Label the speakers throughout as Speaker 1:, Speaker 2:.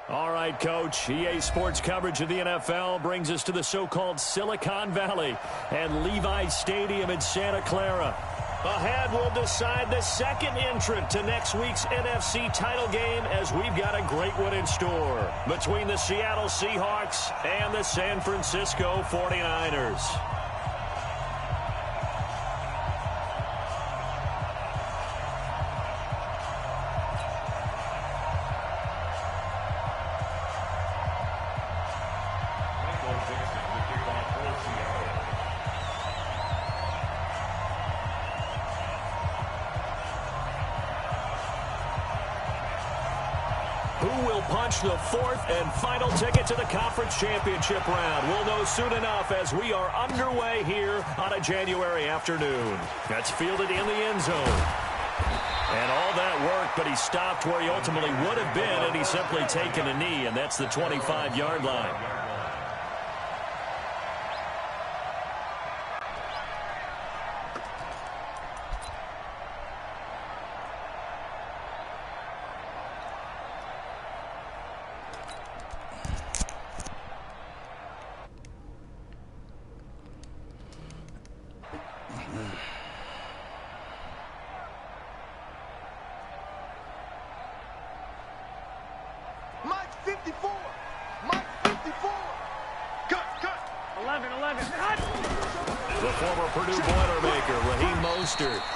Speaker 1: All right, Coach. EA Sports coverage of the NFL brings us to the so-called Silicon Valley and Levi's Stadium in Santa Clara. Ahead, we'll decide the second entrant to next week's NFC title game as we've got a great one in store between the Seattle Seahawks and the San Francisco 49ers. The fourth and final ticket to the conference championship round. We'll know soon enough as we are underway here on a January afternoon. That's fielded in the end zone. And all that work, but he stopped where he ultimately would have been had he simply taken a knee, and that's the 25-yard line.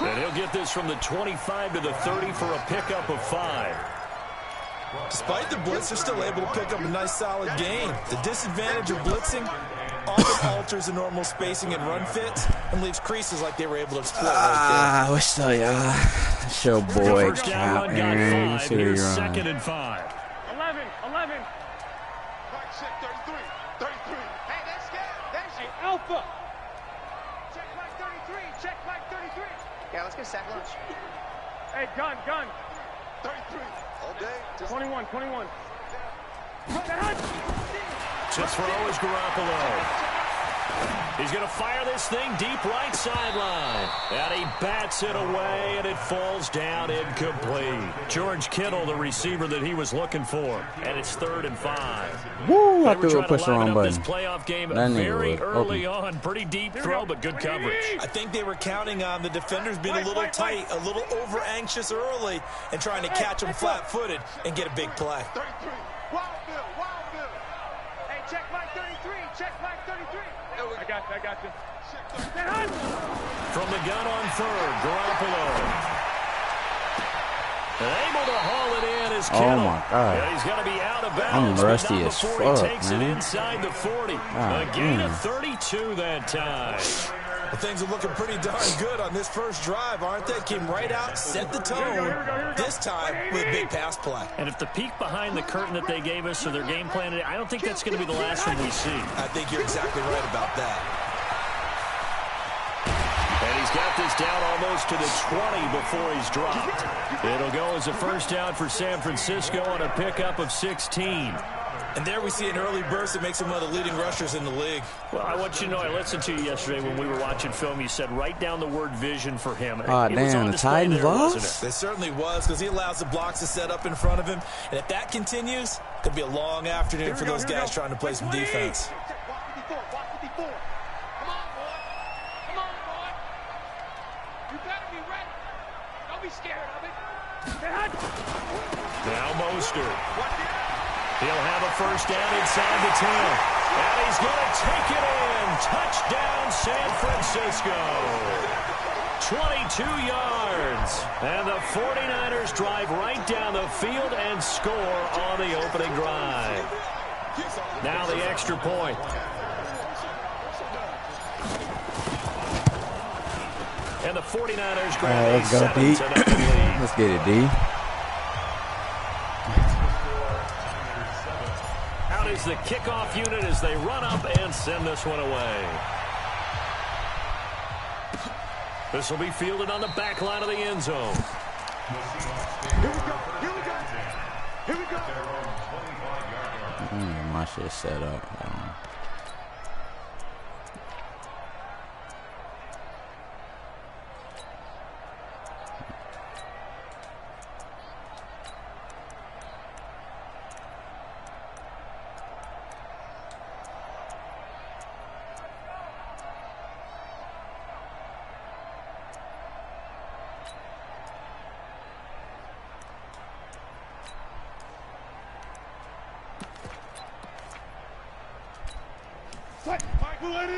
Speaker 1: And he'll get this from the 25 to the 30 for a pickup of 5.
Speaker 2: Despite the blitz, they're still able to pick up a nice solid gain. The disadvantage of blitzing often alters the normal spacing and run fits and leaves creases like they were able to exploit right there.
Speaker 3: We're still, it's your boy, Cap, man.
Speaker 1: Here's 2nd and 5.
Speaker 4: 11. 33. Hey, that's good. Hey, Alpha. Check flag 33. Yeah, let's get sack lunch. Hey, gun. 33. All day. 21.
Speaker 1: To throw is Garoppolo. He's going to fire this thing deep right sideline. And he bats it away, and it falls down incomplete. George Kittle, the receiver that he was looking for. And it's 3rd and 5.
Speaker 3: Woo, I threw a push the wrong button.
Speaker 1: This playoff game very early on. Pretty deep throw, but good coverage.
Speaker 2: I think they were counting on the defenders being a little tight, a little over-anxious early, and trying to catch them flat-footed and get a big play.
Speaker 4: 33. Wild Bill. Hey, check flag 33. I got you.
Speaker 1: From the gun on 3rd, Garoppolo. And able to haul it in is Kittle.
Speaker 3: Oh, my God.
Speaker 1: Yeah, he's going to be out of bounds.
Speaker 3: I'm rusty as fuck,
Speaker 1: he takes
Speaker 3: man.
Speaker 1: it inside the 40. A gain of 32 that time.
Speaker 2: Well, things are looking pretty darn good on this first drive, aren't they? Came right out, set the tone, this time with a big pass play.
Speaker 1: And if the peek behind the curtain that they gave us or their game plan, I don't think that's going to be the last one we see.
Speaker 2: I think you're exactly right about that.
Speaker 1: And he's got this down almost to the 20 before he's dropped. It'll go as a first down for San Francisco on a pickup of 16.
Speaker 2: And there we see an early burst that makes him one of the leading rushers in the league.
Speaker 1: Well, I want you to know, I listened to you yesterday when we were watching film. You said write down the word vision for him.
Speaker 3: Damn, the Titans lost?
Speaker 2: It certainly was, because he allows the blocks to set up in front of him. And if that continues, it could be a long afternoon for those guys trying to play some defense.
Speaker 4: Come on, boy. You better be ready. Don't be scared of it.
Speaker 1: Now Mostert. He'll have a first down inside the 10. And he's going to take it in. Touchdown, San Francisco. 22 yards. And the 49ers drive right down the field and score on the opening drive. Now the extra point. And the 49ers grab
Speaker 3: let's go, D. Let's get it, D.
Speaker 1: Is the kickoff unit as they run up and send this one away. This will be fielded on the back line of the end zone.
Speaker 4: Here we go.
Speaker 3: My shit set up.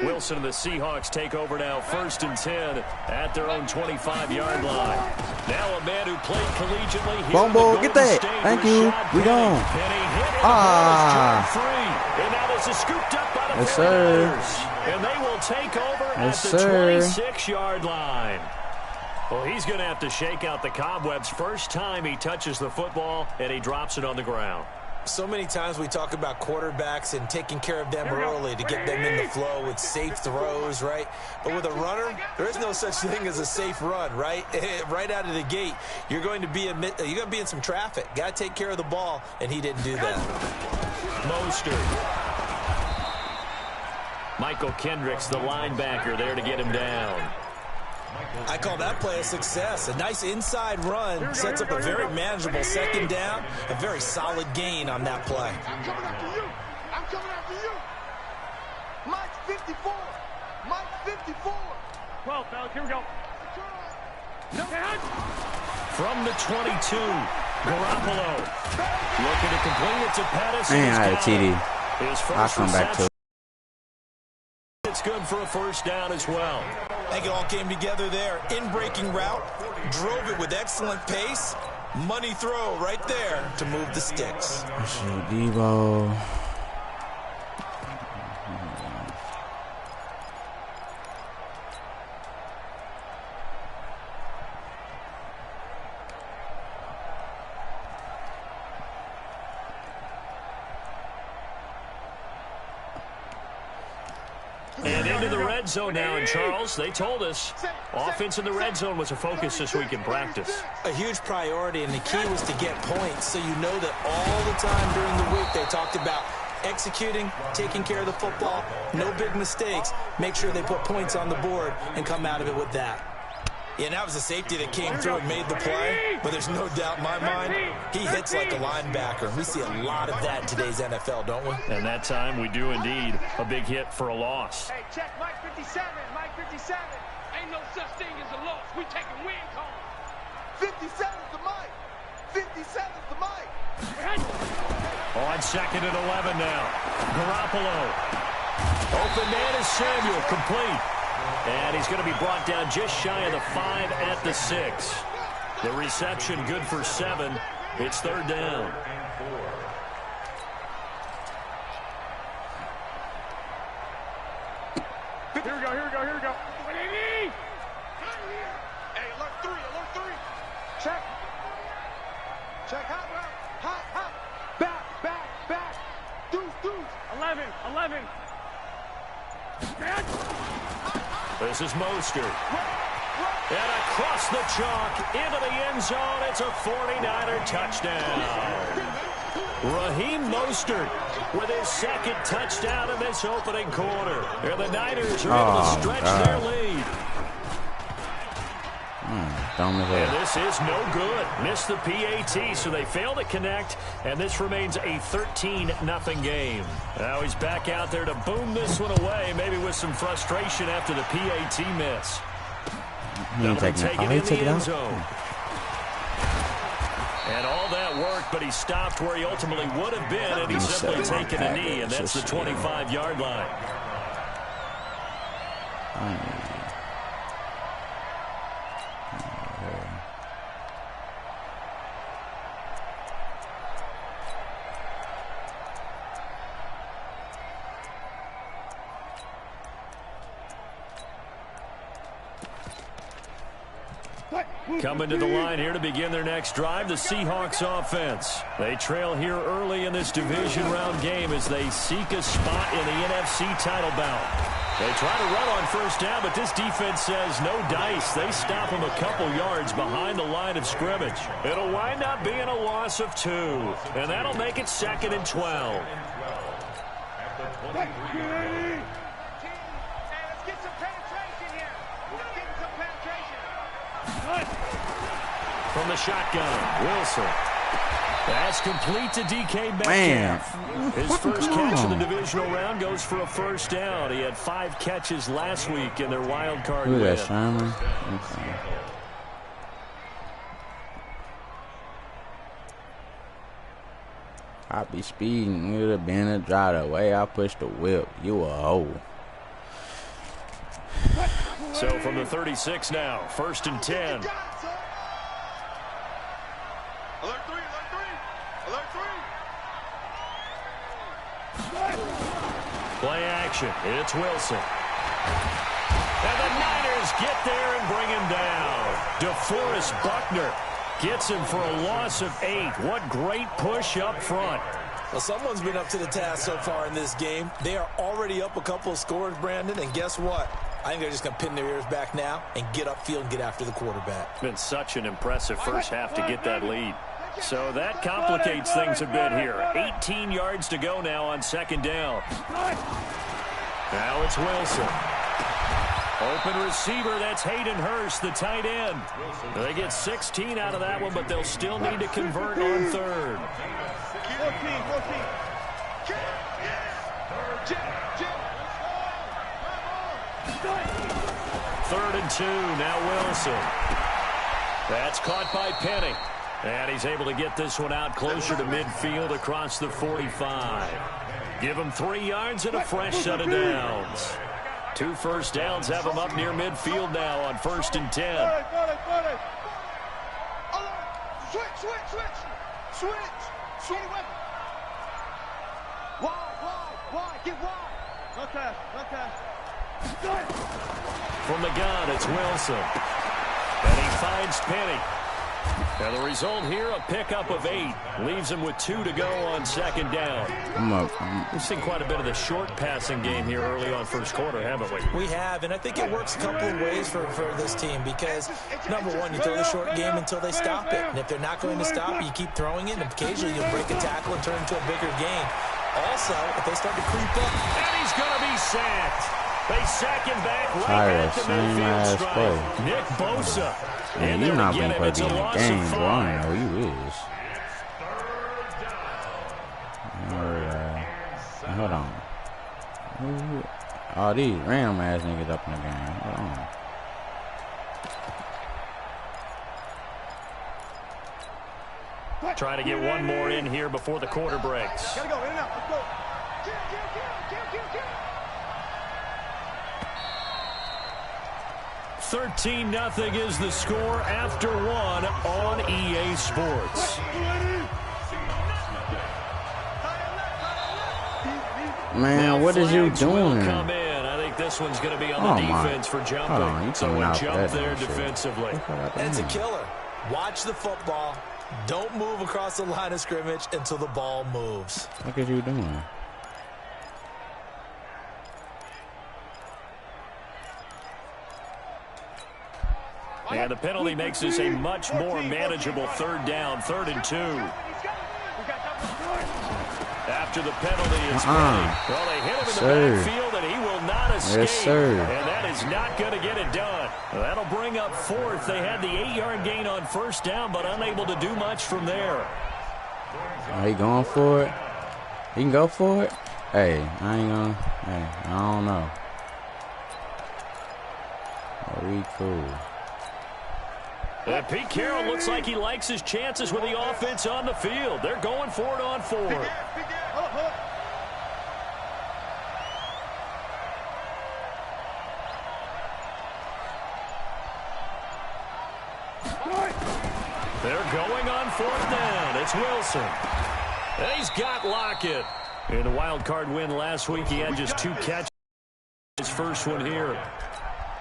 Speaker 1: Wilson and the Seahawks take over now, 1st and 10 at their own 25-yard line. Now a man who played collegiately here in the Golden
Speaker 3: get that.
Speaker 1: State,
Speaker 3: Thank you. We gone.
Speaker 1: And he hit it. Free. And now this is scooped up by the
Speaker 3: Yes, sir.
Speaker 1: 49ers. And they will take over
Speaker 3: Yes,
Speaker 1: at the
Speaker 3: sir.
Speaker 1: 26-yard line. Well, he's going to have to shake out the cobwebs. First time he touches the football, and he drops it on the ground.
Speaker 2: So many times we talk about quarterbacks and taking care of them early to get them in the flow with safe throws, right? But with a runner, there is no such thing as a safe run, right? Right out of the gate, you're going to be in some traffic. Got to take care of the ball, and he didn't do that.
Speaker 1: Mostert. Michael Kendricks, the linebacker, there to get him down.
Speaker 2: I call that play a success. A nice inside run sets up a very manageable 2nd down. A very solid gain on that play.
Speaker 4: I'm coming after you. I'm coming after you. Mike's 54. Mike's 54. 12, fellas. Here we go.
Speaker 1: From the 22, Garoppolo looking to complete it to Pettis.
Speaker 3: Man, I had a TD. I'll come back to it.
Speaker 1: It's good for a 1st down as well.
Speaker 2: I think it all came together there. In-breaking route, drove it with excellent pace. Money throw right there to move the sticks.
Speaker 3: Debo.
Speaker 1: And into the red zone now, and Charles, they told us offense in the red zone was a focus this week in practice.
Speaker 2: A huge priority, and the key was to get points, so you know that all the time during the week they talked about executing, taking care of the football, no big mistakes, make sure they put points on the board and come out of it with that. Yeah, and that was a safety that came through and made the play, but there's no doubt in my mind, he hits like a linebacker. We see a lot of that in today's NFL, don't we?
Speaker 1: And that time we do indeed a big hit for a loss.
Speaker 4: Hey, check Mike 57. Mike 57. Ain't no such thing as a loss. We taking win calls. 57's the Mike. 57's the Mike.
Speaker 1: On 2nd and 11 now. Garoppolo. Open man is Samuel, complete. And he's going to be brought down just shy of the 5 at the 6. The reception good for 7. It's 3rd down.
Speaker 4: Here we go, here we go, here we go. Hey, alert 3, alert 3. Check. Check, hot route. Hot, hot. Back, back, back. Deuce, deuce. 11, 11.
Speaker 1: This is Mostert. And across the chalk, into the end zone, it's a 49er touchdown. Raheem Mostert with his 2nd touchdown in this opening quarter. And the Niners are able to stretch their lead. And this is no good. Missed the PAT, so they fail to connect, and this remains a 13-0 game. Now he's back out there to boom this one away, maybe with some frustration after the PAT miss. That'll be taken in the end zone. And all that work, but he stopped where he ultimately would have been, and he's simply taken a knee, and that's the 25-yard line. Coming to the line here to begin their next drive, the Seahawks offense. They trail here early in this division round game as they seek a spot in the NFC title bout. They try to run on 1st down, but this defense says no dice. They stop them a couple yards behind the line of scrimmage. It'll wind up being a loss of 2, and that'll make it 2nd and 12. From the shotgun, Wilson. That's complete to DK Metcalf. His first catch in the divisional round goes for a 1st down. He had 5 catches last week in their wild card win.
Speaker 3: That Sherman? Okay. I be speeding. It would have been a dry the way I pushed the whip. You a hoe.
Speaker 1: So from the 36 now, 1st and 10.
Speaker 4: Alert 3, alert 3, alert 3.
Speaker 1: Play action. It's Wilson. And the Niners get there and bring him down. DeForest Buckner gets him for a loss of 8. What great push up front.
Speaker 2: Well, someone's been up to the task so far in this game. They are already up a couple of scores, Brandon, and guess what? I think they're just going to pin their ears back now and get upfield and get after the quarterback.
Speaker 1: Been such an impressive first half to get that lead. So that complicates things a bit here. 18 yards to go now on 2nd down. Now it's Wilson. Open receiver, that's Hayden Hurst, the tight end. They get 16 out of that one, but they'll still need to convert on 3rd. 3rd and 2, now Wilson. That's caught by Penny. And he's able to get this one out closer to midfield across the 45. Give him 3 yards and a fresh set of downs. 2 first downs have him up near midfield now on 1st and 10.
Speaker 4: Switch. Wide, get wide. Okay.
Speaker 1: From the gun, it's Wilson. And he finds Penny. And the result here, a pickup of 8. Leaves him with 2 to go on 2nd down. We've seen quite a bit of the short passing game here early on 1st quarter, haven't we?
Speaker 2: We have, and I think it works a couple of ways for this team because, number one, you throw the short game until they stop it. And if they're not going to stop it, you keep throwing it, and occasionally you'll break a tackle and turn into a bigger gain. Also, if they start to creep up.
Speaker 1: And he's going to be sacked. They sack him back right at the midfield stripe. Nick Bosa.
Speaker 3: And you're not going to be in the game, bro. I know you is. Hold on. All these random ass niggas up in the game. Hold on.
Speaker 1: Trying to get one more in here before the quarter breaks.
Speaker 4: Gotta go, in and out, let's go. Kill.
Speaker 1: 13-0 is the score after 1 on EA Sports.
Speaker 3: Man, what is you doing?
Speaker 1: Come in. I think this one's going to be on the defense for jumping. So we jump there defensively.
Speaker 2: It's a killer. Watch the football. Don't move across the line of scrimmage until the ball moves.
Speaker 3: What are you doing?
Speaker 1: And the penalty makes this a much more manageable 3rd down, 3rd and 2. After the penalty is made. Well, they hit him in the backfield, and he will not escape.
Speaker 3: Yes, sir.
Speaker 1: And that is not going to get it done. That'll bring up 4th. They had the 8-yard gain on 1st down, but unable to do much from there.
Speaker 3: Are you going for it? You can go for it? Hey, I ain't gonna. Hey, I don't know. Are we cool?
Speaker 1: Pete Carroll looks like he likes his chances with the offense on the field. They're going for it on 4. They're going on 4th down. It's Wilson. And he's got Lockett. In the wild card win last week, he had just 2 catches. His first one here.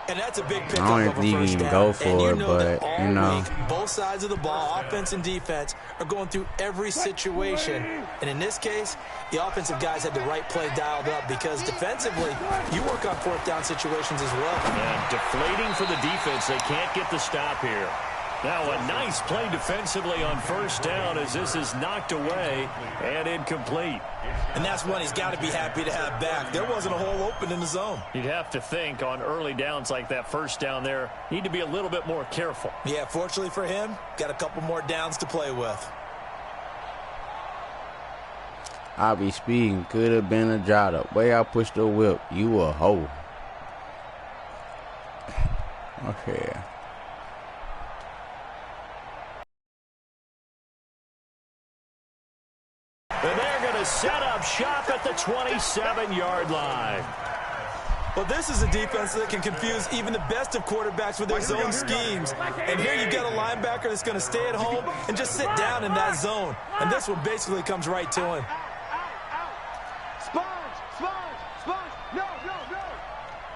Speaker 2: And that's a big pickup.
Speaker 3: I don't think you can go for it, but, you know.
Speaker 2: Both sides of the ball, offense and defense, are going through every situation. And in this case, the offensive guys had the right play dialed up because defensively, you work on 4th down situations as well.
Speaker 1: And deflating for the defense. They can't get the stop here. Now a nice play defensively on 1st down as this is knocked away and incomplete.
Speaker 2: And that's one he's got to be happy to have back. There wasn't a hole open in the zone.
Speaker 1: You'd have to think on early downs like that 1st down there, need to be a little bit more careful.
Speaker 2: Yeah, fortunately for him, got a couple more downs to play with.
Speaker 3: I be speeding, could have been a jot up. Way I pushed the whip, you a hoe. Okay.
Speaker 1: And they're going to set up shop at the 27-yard line.
Speaker 2: Well, this is a defense that can confuse even the best of quarterbacks with their zone schemes. And here you get a linebacker that's going to stay at home and just sit down in that zone. And this one basically comes right to him.
Speaker 4: Sponge, sponge, sponge. No, no, no.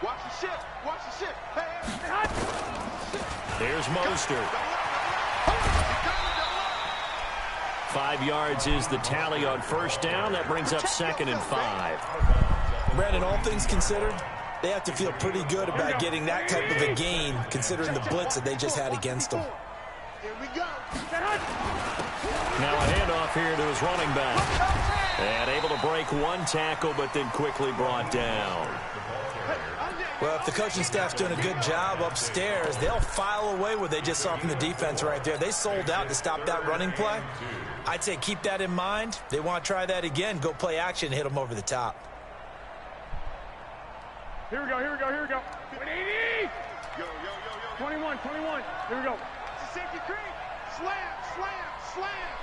Speaker 4: Watch the ship. Watch the ship. Hey.
Speaker 1: Here's Mostert. 5 yards is the tally on first down. That brings up 2nd and 5.
Speaker 2: Brandon, all things considered, they have to feel pretty good about getting that type of a gain, considering the blitz that they just had against them.
Speaker 4: Here we go.
Speaker 1: Now a handoff here to his running back. And able to break one tackle, but then quickly brought down.
Speaker 2: Well, if the coaching staff's doing a good job upstairs, they'll file away what they just saw from the defense right there. They sold out to stop that running play. I'd say keep that in mind. They want to try that again. Go play action, hit them over the top.
Speaker 4: Here we go, here we go, here we go. 180! Yo, yo, yo, yo. 21, 21. Here we go. It's a safety creep. Slam, slam, slam.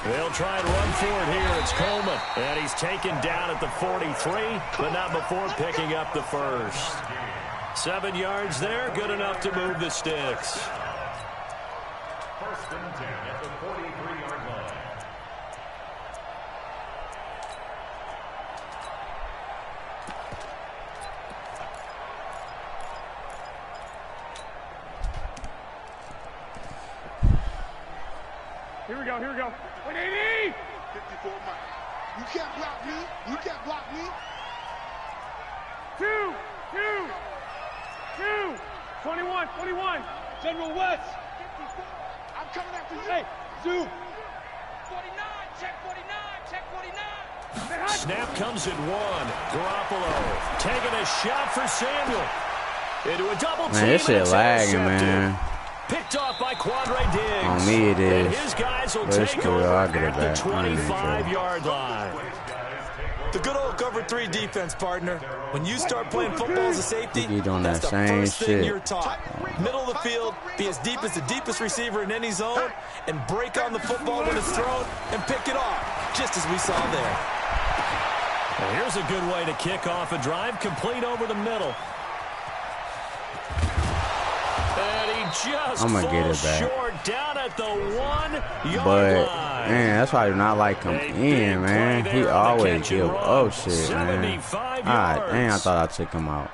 Speaker 1: They'll try and run for it here. It's Coleman. And he's taken down at the 43, but not before picking up the first. 7 yards there, good enough to move the sticks.
Speaker 5: 1st and 10 at the 43-yard line.
Speaker 4: Here we go, here we go. 180! 54 miles. You can't block me. You can't block me. 2, 21, 21. General West. 54. I'm coming after you. Hey, Zoo. 49, check 49, check 49.
Speaker 1: Snap comes at 1. Garoppolo taking a shot for Samuel. Into a double team.
Speaker 3: Man, this shit lagging,
Speaker 1: intercepted.
Speaker 3: man.
Speaker 1: Picked off by Quandre Diggs.
Speaker 3: On me it is.
Speaker 1: And his guys will
Speaker 3: But it's
Speaker 1: take
Speaker 3: cool.
Speaker 1: over
Speaker 3: I'll get it
Speaker 1: at
Speaker 3: back.
Speaker 1: the 25-yard line.
Speaker 2: The good old cover 3 defense, partner. When you start playing football as a safety,
Speaker 3: You doing
Speaker 2: that's
Speaker 3: that
Speaker 2: the
Speaker 3: same
Speaker 2: first thing
Speaker 3: shit.
Speaker 2: you're taught. Middle of the field, be as deep as the deepest receiver in any zone, and break on the football when it's thrown, and pick it off, just as we saw there.
Speaker 1: Well, here's a good way to kick off a drive, complete over the middle. And he just
Speaker 3: I'ma get it
Speaker 1: falls
Speaker 3: back.
Speaker 1: short down at the 1-yard
Speaker 3: But,
Speaker 1: line.
Speaker 3: man, that's why I do not like him in, man. He always give up shit, man. Ah, dang, I thought I took him out.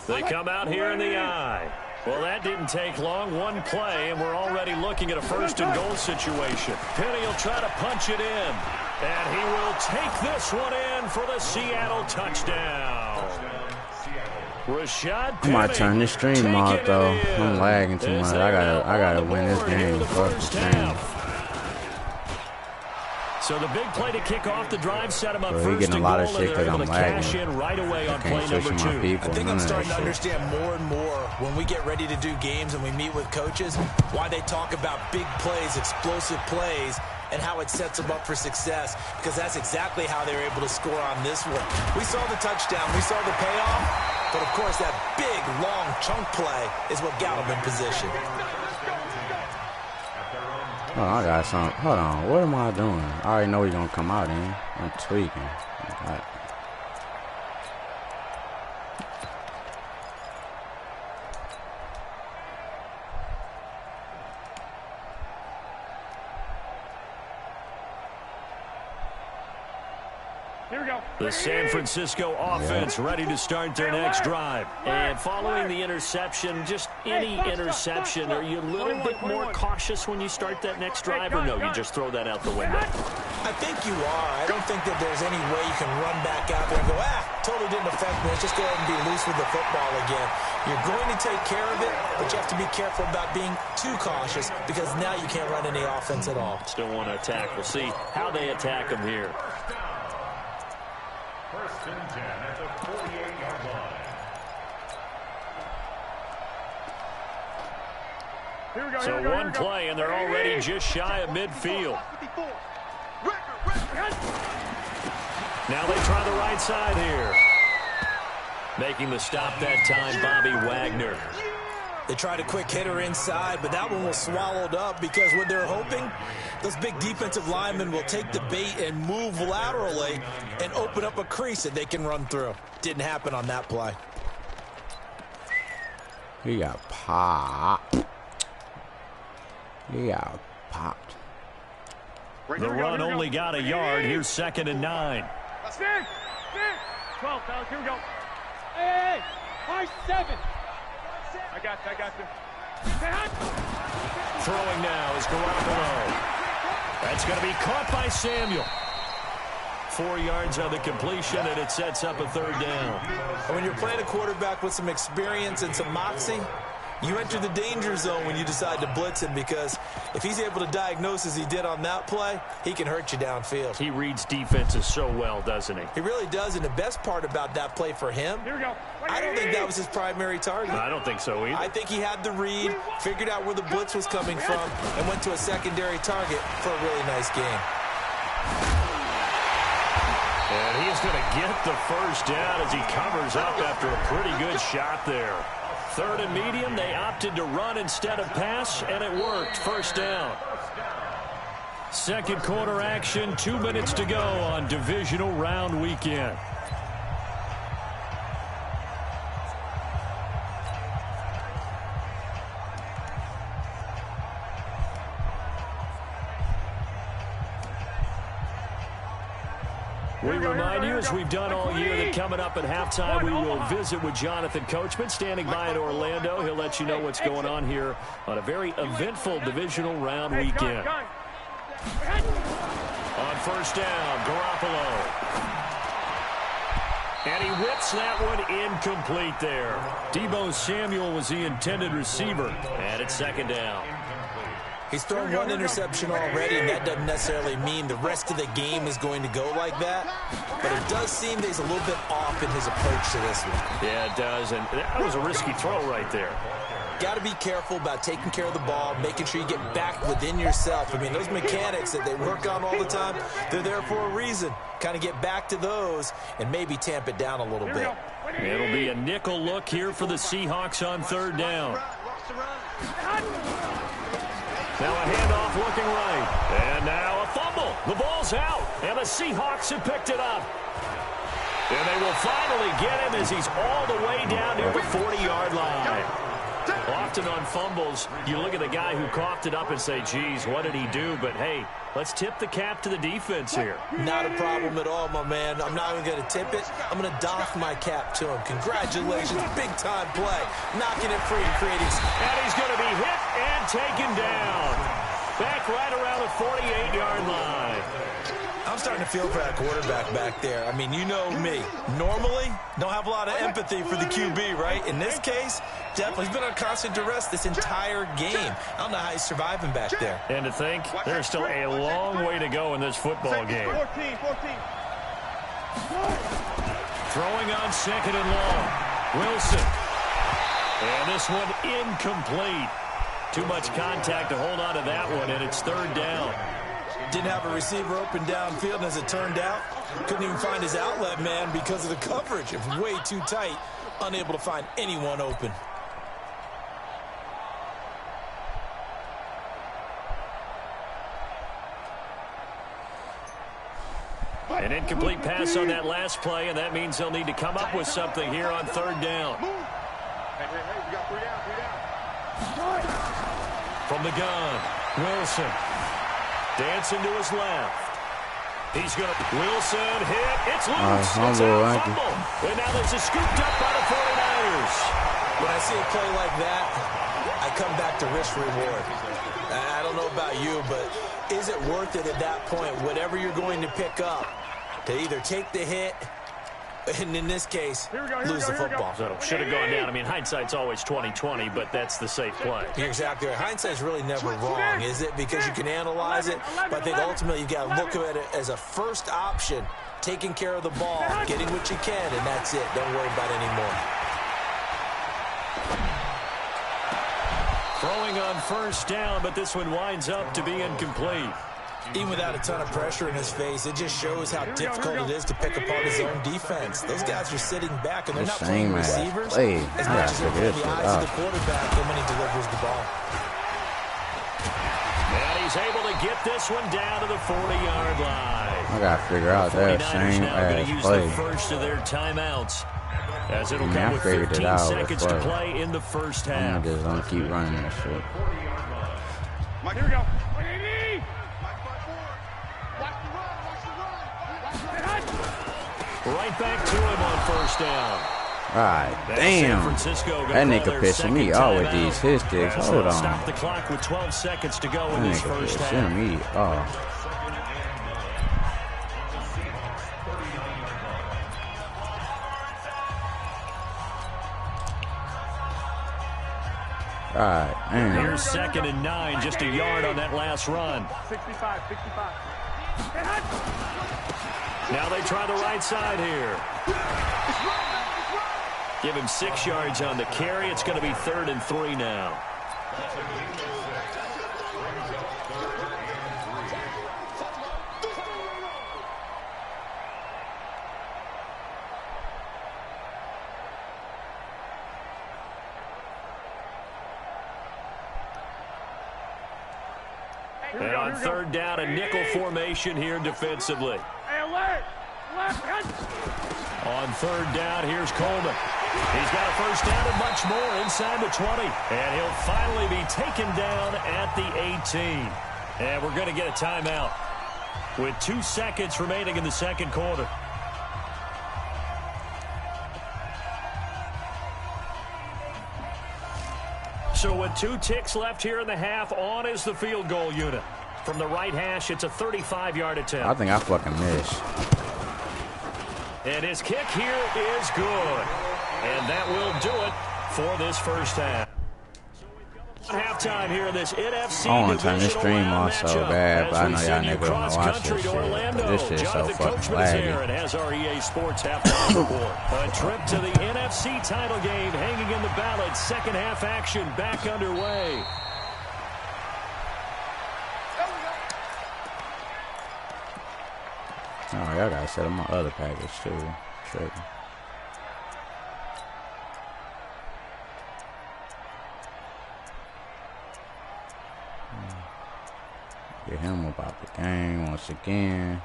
Speaker 1: They come out here in the eye. Well, that didn't take long. One play, and we're already looking at a 1st and goal situation. Penny will try to punch it in. And he will take this one in for the Seattle touchdown. Rashad Penny.
Speaker 3: I might turn this stream off, though. I'm lagging too much. I gotta win this game. Fuck this game.
Speaker 1: So the big play to kick off the drive set him up
Speaker 3: Bro,
Speaker 1: first
Speaker 3: getting a
Speaker 1: and
Speaker 3: lot
Speaker 1: goal,
Speaker 3: of shit
Speaker 1: and they're
Speaker 3: 'cause
Speaker 1: able
Speaker 3: I'm
Speaker 1: to
Speaker 3: lagging.
Speaker 1: cash in right away on play
Speaker 3: Can't switch
Speaker 1: number
Speaker 3: my
Speaker 1: 2.
Speaker 3: people.
Speaker 2: I think
Speaker 3: None
Speaker 2: I'm
Speaker 3: of that
Speaker 2: starting to
Speaker 3: shit.
Speaker 2: understand more and more when we get ready to do games and we meet with coaches why they talk about big plays, explosive plays, and how it sets them up for success, because that's exactly how they were able to score on this one. We saw the touchdown. We saw the payoff. But, of course, that big, long chunk play is what got them in position.
Speaker 3: Oh, I got something. Hold on. What am I doing? I already know he's going to come out in. I'm tweaking. God.
Speaker 4: Here we go.
Speaker 1: The San Francisco offense ready to start their next drive. And following the interception, just any interception, are you a little bit more cautious when you start that next drive, or no, you just throw that out the window?
Speaker 2: I think you are. I don't think that there's any way you can run back out there and go, totally didn't affect me. Let's just go ahead and be loose with the football again. You're going to take care of it, but you have to be careful about being too cautious, because now you can't run any offense at all.
Speaker 1: Still want to attack. We'll see how they attack them here.
Speaker 5: 1st and 10 at the 48-yard line.
Speaker 4: Here we go.
Speaker 1: So one play, and they're already just shy of midfield. Now they try the right side here. Making the stop that time, Bobby Wagner.
Speaker 2: They tried a quick hitter inside, but that one was swallowed up because what they're hoping, those big defensive linemen will take the bait and move laterally and open up a crease that they can run through. Didn't happen on that play.
Speaker 3: He got popped. He got popped.
Speaker 1: The run only got a yard. Here's 2nd and 9.
Speaker 4: 12, fellas, here we go. Hey, 5-7. I got you.
Speaker 1: Throwing now is Garoppolo. That's going to be caught by Samuel. 4 yards on the completion, and it sets up a 3rd down.
Speaker 2: And when you're playing a quarterback with some experience and some moxie, you enter the danger zone when you decide to blitz him, because if he's able to diagnose as he did on that play, he can hurt you downfield.
Speaker 1: He reads defenses so well, doesn't he?
Speaker 2: He really does, and the best part about that play for him,
Speaker 4: Here we go.
Speaker 2: I don't think that was his primary target.
Speaker 1: I don't think so either.
Speaker 2: I think he had the read, figured out where the blitz was coming from, and went to a secondary target for a really nice game.
Speaker 1: And he's going to get the 1st down as he covers up after a pretty good shot there. 3rd and medium, they opted to run instead of pass, and it worked. 1st down. 2nd quarter action, 2 minutes to go on divisional round weekend. We remind you, as we've done all year, that coming up at halftime, we will visit with Jonathan Coachman, standing by in Orlando. He'll let you know what's going on here on a very eventful divisional round weekend. On 1st down, Garoppolo. And he whips that one incomplete there. Deebo Samuel was the intended receiver, and it's 2nd down.
Speaker 2: He's thrown 1 interception already, and that doesn't necessarily mean the rest of the game is going to go like that. But it does seem that he's a little bit off in his approach to this one.
Speaker 1: Yeah, it does, and that was a risky throw right there.
Speaker 2: Got to be careful about taking care of the ball, making sure you get back within yourself. I mean, those mechanics that they work on all the time, they're there for a reason. Kind of get back to those and maybe tamp it down a little bit.
Speaker 1: It'll be a nickel look here for the Seahawks on 3rd down. Now a handoff looking right. And now a fumble. The ball's out. And the Seahawks have picked it up. And they will finally get him as he's all the way down near the 40-yard line. Often on fumbles, you look at the guy who coughed it up and say, geez, what did he do? But, hey, let's tip the cap to the defense here.
Speaker 2: Not a problem at all, my man. I'm not even going to tip it. I'm going to doff my cap to him. Congratulations. Big-time play. Knocking it free and creating.
Speaker 1: And he's going to be hit and taken down. Back right around the 48-yard line.
Speaker 2: I'm starting to feel for that quarterback back there. I mean, you know me. Normally, don't have a lot of empathy for the QB, right? In this case, definitely. He's been on constant duress this entire game. I don't know how he's surviving back there.
Speaker 1: And to think, there's still a long way to go in this football game.
Speaker 4: 14.
Speaker 1: Throwing on 2nd and long. Wilson. And this one incomplete. Too much contact to hold on to that one, and it's 3rd down.
Speaker 2: Didn't have a receiver open downfield, and as it turned out, couldn't even find his outlet man because of the coverage. It was way too tight, unable to find anyone open.
Speaker 1: An incomplete pass on that last play, and that means they'll need to come up with something here on 3rd down.
Speaker 4: Hey, we got 3 down.
Speaker 1: From the gun, Wilson. Dancing to his left. He's going to... Wilson hit. It's loose. It's a fumble. And now this is scooped up by the 49ers.
Speaker 2: When I see a play like that, I come back to risk reward. I don't know about you, but is it worth it at that point, whatever you're going to pick up, to either take the hit, and in this case, lose the football?
Speaker 1: So should have gone down. I mean, hindsight's always 20/20, but that's the safe play.
Speaker 2: You're exactly right. Hindsight's really never wrong, is it? Because you can analyze it, but I think ultimately you've got to look at it as a first option, taking care of the ball, getting what you can, and that's it. Don't worry about it anymore.
Speaker 1: Throwing on 1st down, but this one winds up to be incomplete.
Speaker 2: Even without a ton of pressure in his face, it just shows how difficult it is to pick apart his own defense. Those guys are sitting back, and they're not playing receivers as much as they're playing the eyes of the quarterback when he delivers the ball.
Speaker 1: And he's able to get this one down to the 40-yard line.
Speaker 3: I got to figure out that same ass play.
Speaker 1: The first of their timeouts, as it'll come with 15 seconds to play in the first half.
Speaker 3: I'm just going to keep running that shit.
Speaker 4: Mike, here we go.
Speaker 1: Right back to him on first down.
Speaker 3: Right, damn. That nigga pissing me off with these hit sticks. Hold on.
Speaker 1: Stop the clock with 12 seconds to go in this first half.
Speaker 3: Me off. Right, damn.
Speaker 1: Here's 2nd and 9, just a yard on that last run.
Speaker 4: 65.
Speaker 1: Now they try the right side here. Give him 6 yards on the carry. It's going to be 3rd and 3 now. And on 3rd down, a nickel formation here defensively.
Speaker 4: Hey, alert!
Speaker 1: On 3rd down, here's Coleman. He's got a first down and much more inside the 20. And he'll finally be taken down at the 18. And we're going to get a timeout with 2 seconds remaining in the second quarter. So with 2 ticks left here in the half, on is the field goal unit. From the right hash, it's a 35-yard attempt.
Speaker 3: I think I fucking missed.
Speaker 1: And his kick here is good. And that will do it for this first half. Halftime here in this NFC
Speaker 3: I want to turn this stream off so bad, but I know y'all niggas want to watch this shit. This shit's so fucking laggy.
Speaker 1: Has our EA Sports halftime report. A trip to the NFC title game hanging in the balance. Second half action back underway.
Speaker 3: Oh, y'all gotta set up my other package too. Tripping. Get him about the game once again.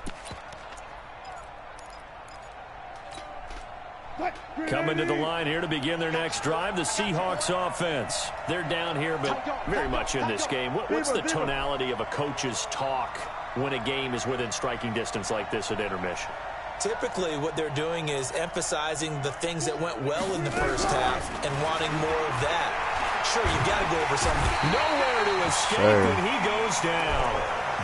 Speaker 1: Coming to the line here to begin their next drive, the Seahawks offense. They're down here, but very much in this game. What's the tonality of a coach's talk when a game is within striking distance like this at intermission?
Speaker 2: Typically, what they're doing is emphasizing the things that went well in the first half and wanting more of that. Sure, you got to go over something.
Speaker 1: Nowhere to escape, and he goes down.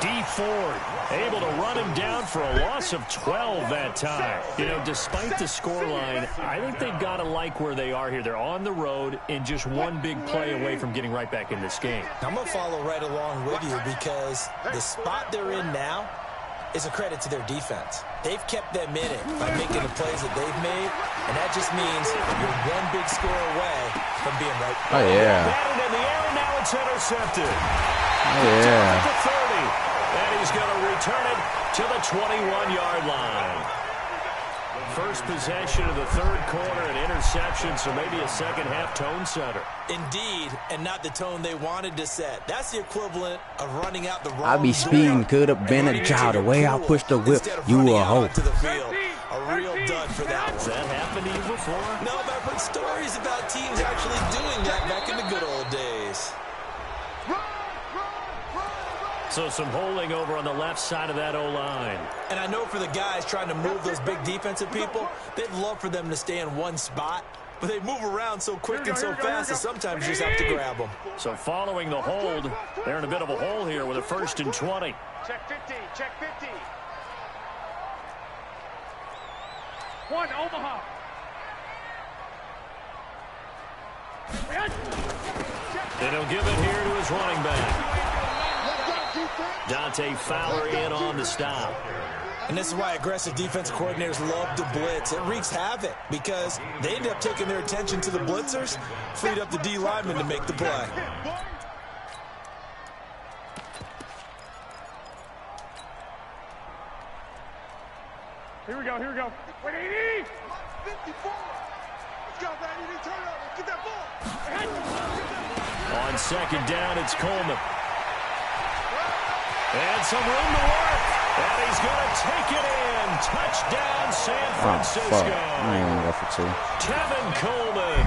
Speaker 1: D Ford able to run him down for a loss of 12 that time. You know, despite the scoreline, I think they've got to like where they are here. They're on the road and just one big play away from getting right back in this game.
Speaker 2: I'm going to follow right along with you because the spot they're in now is a credit to their defense. They've kept them in it by making the plays that they've made, and that just means you're one big score away from being right.
Speaker 3: Oh, yeah.
Speaker 1: Batted in the air, and now it's intercepted.
Speaker 3: Oh, yeah.
Speaker 1: To 30, and he's going to return it to the 21-yard line. First possession of the third quarter, an interception, so maybe a second-half tone setter.
Speaker 2: Indeed, and not the tone they wanted to set. That's the equivalent of running out the wrong
Speaker 3: I be speeding, could have been a child. The way I pushed the whip, you a hoe.
Speaker 2: To the field. A real dud for that one.
Speaker 1: Has that happened to you before?
Speaker 2: No, but I've heard stories about teams actually doing that back in the good old days.
Speaker 1: So some holding over on the left side of that O-line.
Speaker 2: And I know for the guys trying to move those big defensive people, they'd love for them to stay in one spot, but they move around so quick and so fast that sometimes you just have to grab them.
Speaker 1: So following the hold, they're in a bit of a hole here with a 1st and 20.
Speaker 4: Check 50, check 50. 1, Omaha.
Speaker 1: And he'll give it here to his running back. Dante Fowler in on the stop.
Speaker 2: And this is why aggressive defensive coordinators love to blitz. It wreaks havoc because they end up taking their attention to the blitzers, freed up the D lineman to make the play.
Speaker 4: Here we go. Wait, 80! 54! Let's go, baby. Turn over. Get that ball.
Speaker 1: On second down, it's Coleman. And some room to work. And he's going to take it in. Touchdown, San Francisco.
Speaker 3: Oh, fuck. I ain't gonna go for 2.
Speaker 1: Tevin Coleman,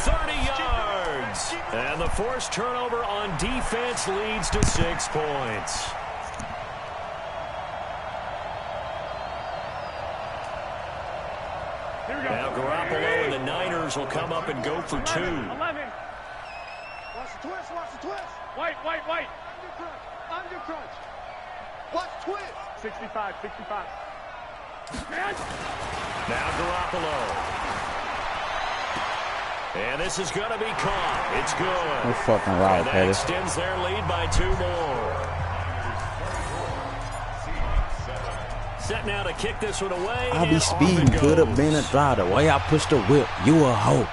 Speaker 1: 30 yards. And the forced turnover on defense leads to 6 points. Now Garoppolo and the Niners will come up and go for 2.
Speaker 4: 11. Watch the twist. White. Under crunch. Watch twist. 65.
Speaker 1: Now Garoppolo. And this is going to be caught. It's good.
Speaker 3: No fucking route,
Speaker 1: and that
Speaker 3: Pettis.
Speaker 1: extends their lead by 2 more. Set now to kick this one away.
Speaker 3: I be speeding, could have been a draw. The way I pushed the whip, you a hoe.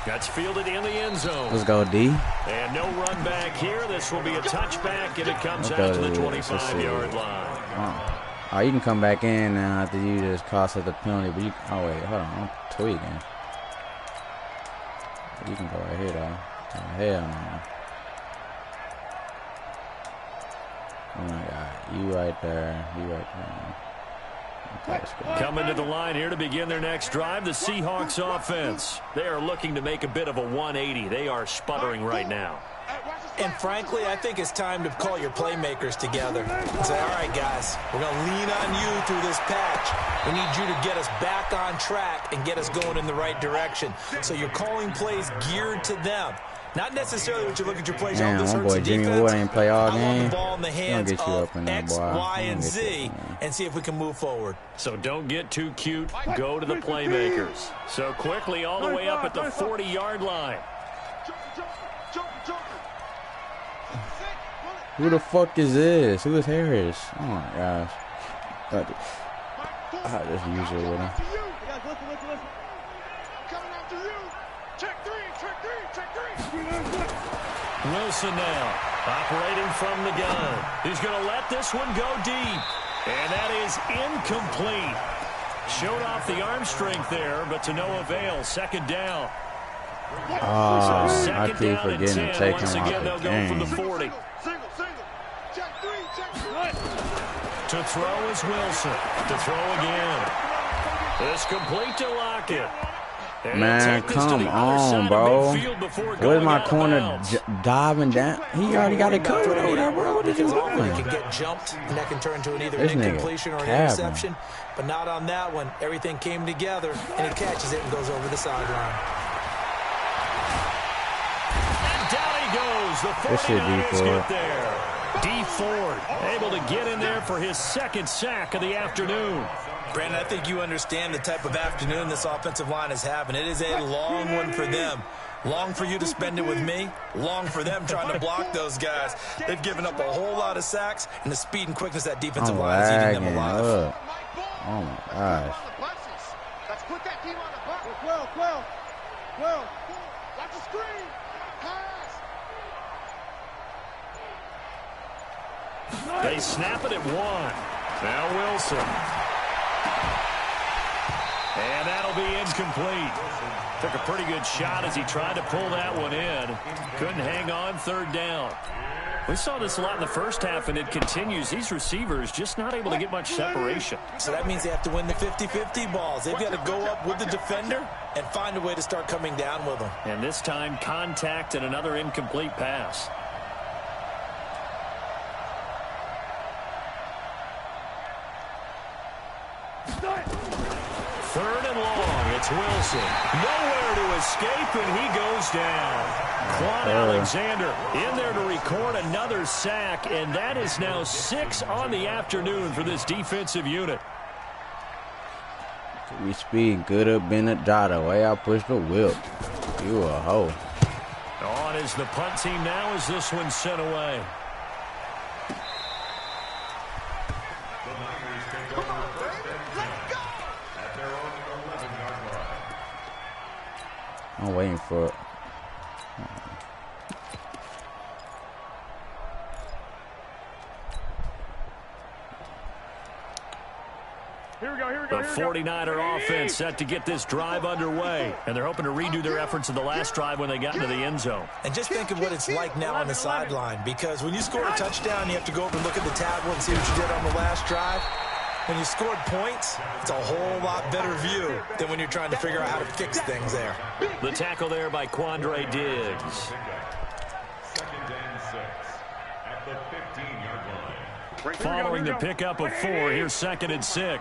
Speaker 1: That's fielded in the end zone.
Speaker 3: Let's go, D.
Speaker 1: And no run back here. This will be a touchback, and it comes out to the 25-yard line.
Speaker 3: Oh, you can come back in now after you just cost us the penalty. But you, oh wait, hold on, I'm tweaking. You can go right here though. Oh, hell no. Oh my God, you right there, Okay, let's go.
Speaker 1: Coming to the line here to begin their next drive, the Seahawks offense. They are looking to make a bit of a 180. They are sputtering right now.
Speaker 2: And frankly, I think it's time to call your playmakers together and say, all right, guys, we're going to lean on you through this patch. We need you to get us back on track and get us going in the right direction. So you're calling plays geared to them. Not necessarily what you look at your plays.
Speaker 3: Damn,
Speaker 2: this
Speaker 3: my
Speaker 2: hurts
Speaker 3: boy
Speaker 2: the
Speaker 3: Jimmy
Speaker 2: defense.
Speaker 3: Wood ain't play all
Speaker 2: I want
Speaker 3: game.
Speaker 2: the ball in the hands
Speaker 3: Get you
Speaker 2: of
Speaker 3: up in there,
Speaker 2: X,
Speaker 3: boy.
Speaker 2: Y, and
Speaker 3: Get you
Speaker 2: Z,
Speaker 3: up in there.
Speaker 2: and see if we can move forward.
Speaker 1: So don't get too cute. Go to the playmakers. So quickly all the way up at the 40-yard line.
Speaker 3: Who the fuck is this? Who is Harris? Oh my gosh. I just use it with him.
Speaker 1: Wilson now operating from the gun. He's going to let this one go deep. And that is incomplete. Showed off the arm strength there, but to no avail. Second down.
Speaker 3: Oh,
Speaker 1: So
Speaker 3: I
Speaker 1: second
Speaker 3: keep
Speaker 1: down and
Speaker 3: forgetting
Speaker 1: 10.
Speaker 3: to take
Speaker 1: Once
Speaker 3: him
Speaker 1: again,
Speaker 3: off
Speaker 1: they'll
Speaker 3: the
Speaker 1: go from the
Speaker 3: game.
Speaker 1: 40. To throw is Wilson. To throw again. It's complete to Lockett. And
Speaker 3: Man,
Speaker 1: take this to
Speaker 3: come
Speaker 1: the other side
Speaker 3: on,
Speaker 1: of
Speaker 3: bro.
Speaker 1: midfield before
Speaker 3: Where's
Speaker 1: going
Speaker 3: my
Speaker 1: out of
Speaker 3: corner
Speaker 1: bounds.
Speaker 3: diving down? He already got it covered over there, bro. What is he
Speaker 2: Because often
Speaker 3: doing?
Speaker 2: it can get jumped, and that can turn into either
Speaker 3: This
Speaker 2: an
Speaker 3: nigga
Speaker 2: incompletion or an
Speaker 3: capping.
Speaker 2: interception. But not on that one. Everything came together, and he catches it and goes over the sideline.
Speaker 1: And down he goes. The
Speaker 3: This shit
Speaker 1: 49ers
Speaker 3: D Ford.
Speaker 1: get there. D Ford able to get in there for his second sack of the afternoon.
Speaker 2: Brandon, I think you understand the type of afternoon this offensive line is having. It is a long one for them. Long for you to spend it with me. Long for them trying to block those guys. They've given up a whole lot of sacks, and the speed and quickness that defensive
Speaker 3: I'm
Speaker 2: line is eating them
Speaker 3: lagging
Speaker 2: alive.
Speaker 3: up. Oh my gosh.
Speaker 4: Let's put that team on the bus. Well. Watch the screen. Pass.
Speaker 1: They snap it at 1. Now Wilson. And that'll be incomplete. Took a pretty good shot as he tried to pull that one in. Couldn't hang on third down. We saw this a lot in the first half, and it continues. These receivers just not able to get much separation.
Speaker 2: So that means they have to win the 50-50 balls. They've got to go up with the defender and find a way to start coming down with them.
Speaker 1: And this time, contact and another incomplete pass. Third and long. It's Wilson. Nowhere to escape, and he goes down. Quan Alexander in there to record another sack, and that is now 6 on the afternoon for this defensive unit.
Speaker 3: We speed good up in the dot. The way I push the whip. You a hoe.
Speaker 1: On is the punt team now as this one's sent away.
Speaker 3: I'm waiting for it.
Speaker 1: The 49er offense set to get this drive underway, and they're hoping to redo their efforts in the last drive when they got into the end zone.
Speaker 2: And just think of what it's like now on the sideline, because when you score a touchdown, you have to go over and look at the tablet and see what you did on the last drive. When you scored points, it's a whole lot better view than when you're trying to figure out how to fix things there.
Speaker 1: The tackle there by Quandre Diggs. Following the pickup of 4, here's 2nd and 6.
Speaker 4: Hey,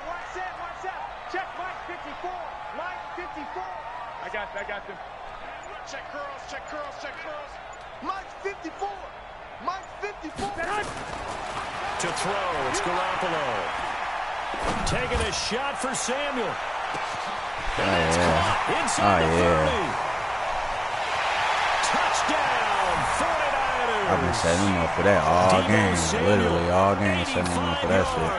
Speaker 4: watch that. Check Mike 54. Mike 54. I got them. Check curls. Mike 54. Mike 54.
Speaker 1: To throw, it's Garoppolo. Taking a shot for Samuel. And it's caught inside the 30. Touchdown, 49ers.
Speaker 3: I've been setting them up for that all game. Literally all game setting them up for that shit.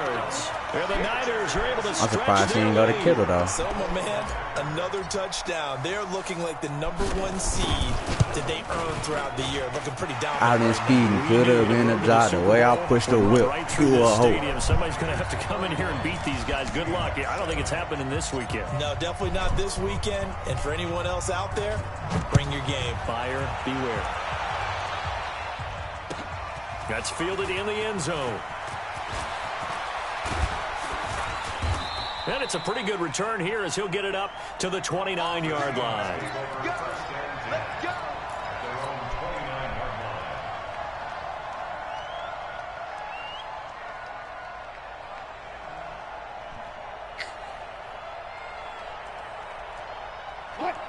Speaker 1: The Niners are able to
Speaker 3: I'm surprised he didn't go to Kittle, though.
Speaker 2: So, my man, another touchdown. They're looking like the #1 seed that they earned throughout the year. Looking pretty dominant.
Speaker 3: Out in speed could have been a drop. The way I pushed the whip
Speaker 1: right through
Speaker 3: to
Speaker 1: the
Speaker 3: a hole.
Speaker 1: stadium. Somebody's going to have to come in here and beat these guys. Good luck. I don't think it's happening this weekend.
Speaker 2: No, definitely not this weekend. And for anyone else out there, bring your game.
Speaker 1: Buyer beware. That's fielded in the end zone. And it's a pretty good return here as he'll get it up to the 29-yard line.
Speaker 4: Let's go.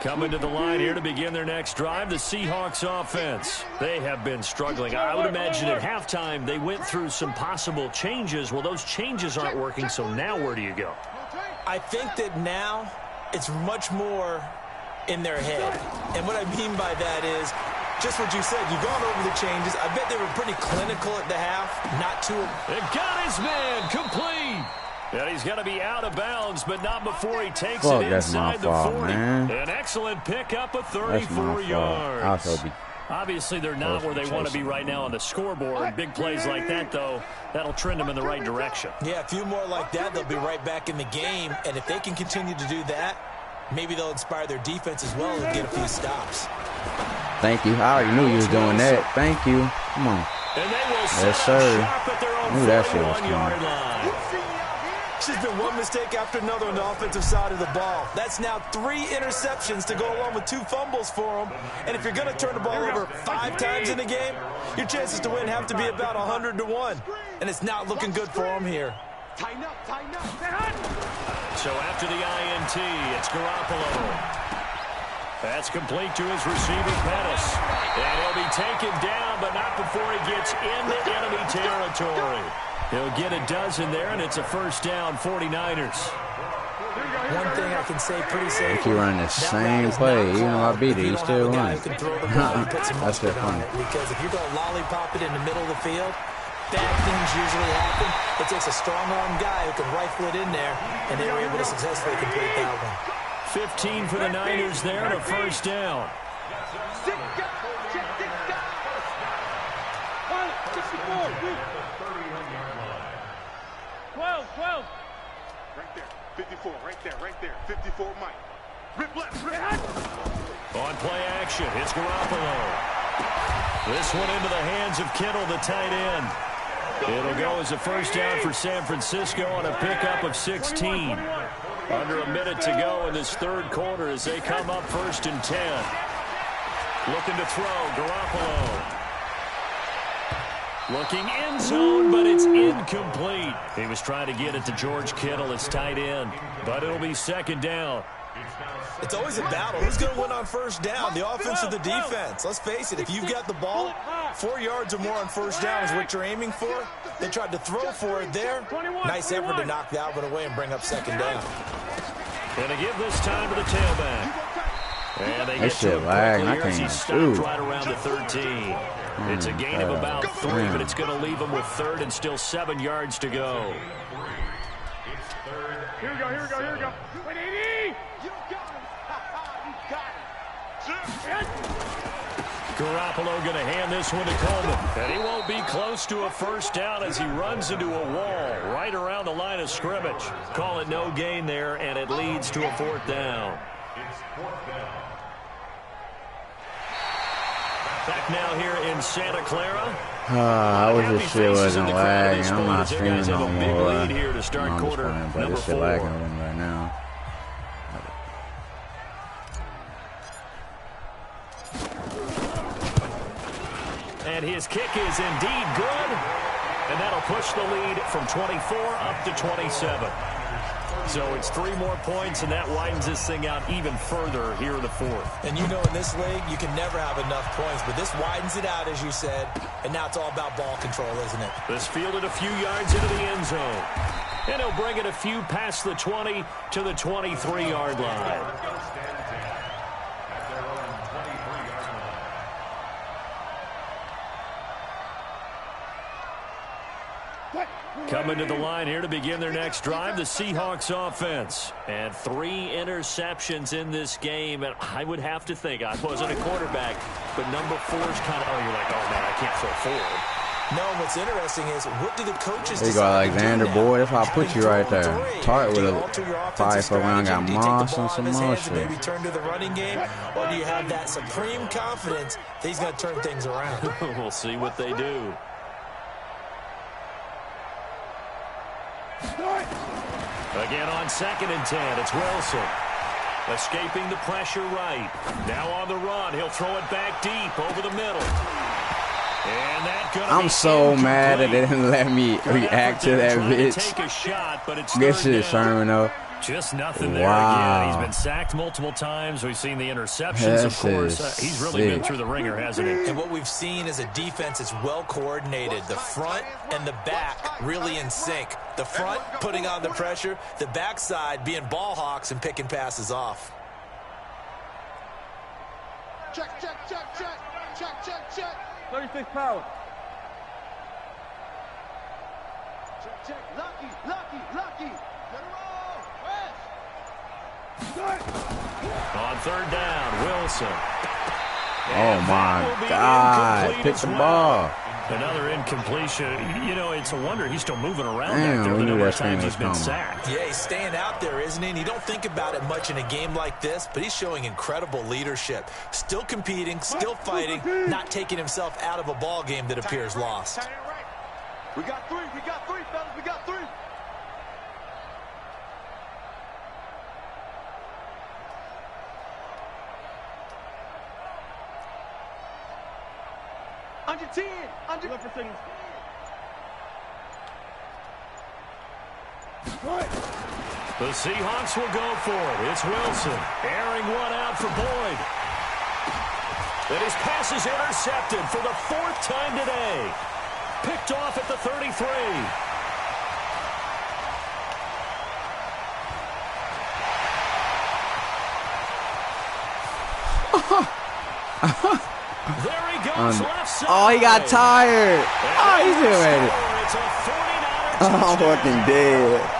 Speaker 1: Coming to the line here to begin their next drive, the Seahawks offense. They have been struggling. I would imagine at halftime they went through some possible changes. Well, those changes aren't working, so now where do you go?
Speaker 2: I think that now it's much more in their head. And what I mean by that is just what you said. You've gone over the changes. I bet they were pretty clinical at the half, not too.
Speaker 1: They've got his man complete. And he's going to be out of bounds, but not before he takes
Speaker 3: Fuck,
Speaker 1: it
Speaker 3: that's my
Speaker 1: inside the
Speaker 3: fault,
Speaker 1: 40.
Speaker 3: man.
Speaker 1: An excellent pickup of
Speaker 3: That's
Speaker 1: 34
Speaker 3: my
Speaker 1: yards.
Speaker 3: fault.
Speaker 1: Obviously, they're not where they want to be right now on the scoreboard. Big plays like that, though, that'll trend them in the right direction.
Speaker 2: Yeah, a few more like that, they'll be right back in the game. And if they can continue to do that, maybe they'll inspire their defense as well and get a few stops.
Speaker 3: Thank you. I already knew you was doing that. Thank you. Come on.
Speaker 1: And they will set
Speaker 3: Yes, sir.
Speaker 1: up shop at their own
Speaker 3: Knew that shit was
Speaker 1: 41-yard
Speaker 3: coming.
Speaker 1: line.
Speaker 2: It's just been one mistake after another on the offensive side of the ball. That's now 3 interceptions to go along with 2 fumbles for them. And if you're going to turn the ball over 5 times in a game, your chances to win have to be about 100-1. And it's not looking good for them here.
Speaker 4: Tighten up.
Speaker 1: So after the INT, it's Garoppolo. That's complete to his receiver, Pettis. And he'll be taken down, but not before he gets into enemy territory. He'll get a dozen there, and it's a first down, 49ers.
Speaker 2: One thing I can say pretty safe.
Speaker 3: They keep running the same play. Even though I beat it, he still runs.
Speaker 2: That's
Speaker 3: their fun.
Speaker 2: Because if you're going to lollipop it in the middle of the field, bad things usually happen. It takes a strong-arm guy who can rifle it in there, and they were able to successfully complete that one.
Speaker 1: 15 for the Niners there, and a first down.
Speaker 4: 6 guys. Check 6 guys. 12. Right there. 54. Right there. 54, Mike. Rip left.
Speaker 1: On play action, it's Garoppolo. This one into the hands of Kittle, the tight end. It'll go as a first down for San Francisco on a pickup of 16. Under a minute to go in this third quarter as they come up 1st and 10. Looking to throw, Garoppolo. Looking end zone, but it's incomplete. He was trying to get it to George Kittle, his tight end, but it'll be 2nd down.
Speaker 2: It's always a battle. Who's going to win on first down, the offense or the defense? Let's face it, if you've got the ball, 4 yards or more on first down is what you're aiming for. They tried to throw for it there. Nice effort to knock that one away and bring up 2nd down.
Speaker 1: And to give this time to the tailback. And they get to
Speaker 3: shit lag, and I
Speaker 1: quickly here as he
Speaker 3: can't
Speaker 1: stopped
Speaker 3: shoot.
Speaker 1: right around the 13. It's a gain of about 3, but it's going to leave them with 3rd and still 7 yards to go.
Speaker 4: Here we go. Wait, 80. You got him. You got him.
Speaker 1: Garoppolo going to hand this one to Coleman. And he won't be close to a first down as he runs into a wall right around the line of scrimmage. Call it no gain there, and it leads to a 4th down.
Speaker 5: It's 4th down.
Speaker 1: Back now here in Santa Clara.
Speaker 3: I wish this shit wasn't lagging. I'm not streaming no more.
Speaker 1: Lead here to start quarter
Speaker 3: but this shit lagging right now.
Speaker 1: And his kick is indeed good. And that'll push the lead from 24 up to 27. So it's 3 more points, and that widens this thing out even further here in the 4th.
Speaker 2: And you know, in this league, you can never have enough points, but this widens it out, as you said, and now it's all about ball control, isn't it?
Speaker 1: This fielded a few yards into the end zone. And he'll bring it a few past the 20 to the 23-yard line. Coming to the line here to begin their next drive, the Seahawks offense. And 3 interceptions in this game. And I would have to think, I wasn't a quarterback, but number 4 is kind of, oh, you're like, oh, man, I can't throw forward.
Speaker 2: No, what's interesting is, what do the coaches
Speaker 3: decide? There you go, Alexander, boy. That's how I put you right there. Tart with a 5-4 round, got Moss and some more shit.
Speaker 2: Maybe turn to the running game, or do you have that supreme confidence that he's going to turn things around?
Speaker 1: We'll see what they do. Again on 2nd and 10, it's Wilson. Escaping the pressure right. Now on the run, he'll throw it back deep over the middle. And that
Speaker 3: I'm so mad that they didn't let me react to that bitch.
Speaker 1: Take a shot, but it's
Speaker 3: Good shit, Sherman, though.
Speaker 1: Just nothing there again. He's been sacked multiple times. We've seen the interceptions, of course. He's really been through the ringer, hasn't he?
Speaker 2: And what we've seen is a defense that's well coordinated. The front and the back really in sync. The front putting on the pressure, the backside being ball hawks and picking passes off.
Speaker 4: Check, check, check, check, check, check, check.
Speaker 6: 36 power.
Speaker 4: Check, check. Lucky, lucky, lucky. Get a roll.
Speaker 1: On 3rd down, Wilson.
Speaker 3: Oh, my God. Pick the ball.
Speaker 1: Another incompletion. You know, it's a wonder he's still moving around
Speaker 3: Damn,
Speaker 1: back there.
Speaker 3: we
Speaker 1: The
Speaker 3: knew
Speaker 1: number
Speaker 3: that
Speaker 1: of times he's been
Speaker 3: coming.
Speaker 1: sacked.
Speaker 2: Yeah, he's staying out there, isn't he? And you don't think about it much in a game like this, but he's showing incredible leadership. Still competing, still fighting, not taking himself out of a ball game that appears lost.
Speaker 4: We got 3, fellas, we got 3. Under 10, under.
Speaker 6: Look for signals.
Speaker 1: The Seahawks will go for it. It's Wilson airing one out for Boyd. And his pass is intercepted for the 4th time today. Picked off at the 33. There he goes, left side.
Speaker 3: Oh, he got tired. Oh, he still made it.
Speaker 1: It's a 49er
Speaker 3: Oh, I'm fucking dead.